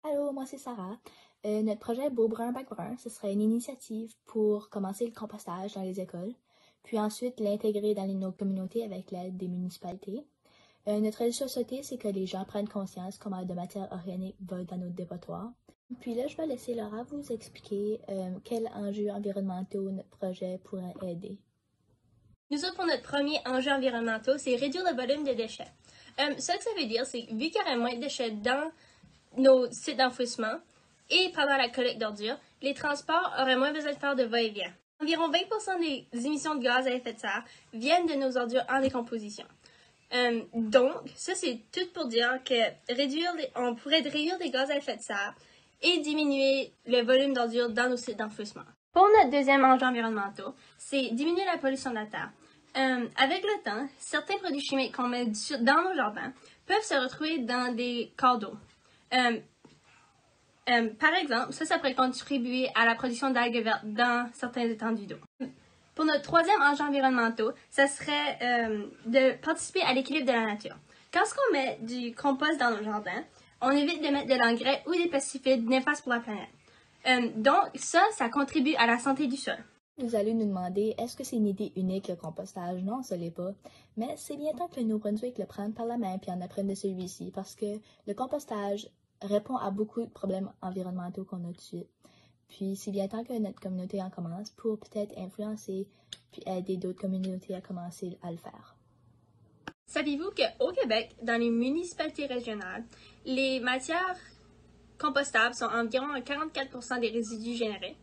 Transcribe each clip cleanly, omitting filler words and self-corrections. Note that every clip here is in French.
Allô, moi c'est Sarah. Notre projet Beau Brun Bac Brun, ce serait une initiative pour commencer le compostage dans les écoles, puis ensuite l'intégrer dans nos communautés avec l'aide des municipalités. Notre société, c'est que les gens prennent conscience comment de matière organique va dans notre dépotoir. Puis là, je vais laisser Laura vous expliquer quels enjeux environnementaux notre projet pourrait aider. Nous autres, pour notre premier enjeu environnemental, c'est réduire le volume de déchets. Ce que ça veut dire, c'est que vu qu'il y aurait moins de déchets dans nos sites d'enfouissement et pendant la collecte d'ordures, les transports auraient moins besoin de faire de va-et-vient. Environ 20% des émissions de gaz à effet de serre viennent de nos ordures en décomposition. Donc, ça c'est tout pour dire que on pourrait réduire les gaz à effet de serre et diminuer le volume d'ordures dans nos sites d'enfouissement. Pour notre deuxième enjeu environnemental, c'est diminuer la pollution de la terre. Avec le temps, certains produits chimiques qu'on met dans nos jardins peuvent se retrouver dans des corps d'eau. Par exemple, ça pourrait contribuer à la production d'algues vertes dans certains étendues d'eau. Pour notre troisième enjeu environnemental, ça serait de participer à l'équilibre de la nature. Quand on met du compost dans nos jardins, on évite de mettre de l'engrais ou des pesticides néfastes pour la planète. Donc, ça contribue à la santé du sol. Vous allez nous demander, est-ce que c'est une idée unique le compostage? Non, ce l'est pas. Mais c'est bien temps que le Nouveau-Brunswick le prenne par la main puis en apprenne de celui-ci parce que le compostage répond à beaucoup de problèmes environnementaux qu'on a tout de suite. Puis c'est bien temps que notre communauté en commence pour peut-être influencer puis aider d'autres communautés à commencer à le faire. Saviez-vous qu'au Québec, dans les municipalités régionales, les matières compostables sont environ 44% des résidus générés?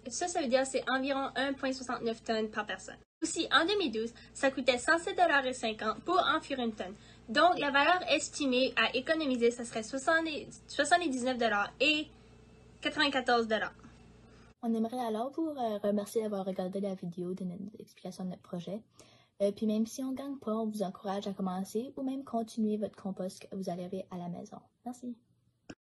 Ça veut dire que c'est environ 1,69 tonnes par personne. Aussi, en 2012, ça coûtait 107,50 $ pour enfuir une tonne. Donc, la valeur estimée à économiser, ça serait 79 $ et 94 $. On aimerait alors vous remercier d'avoir regardé la vidéo de notre explication de notre projet. Puis même si on ne gagne pas, on vous encourage à commencer ou même continuer votre compost que vous allez à la maison. Merci.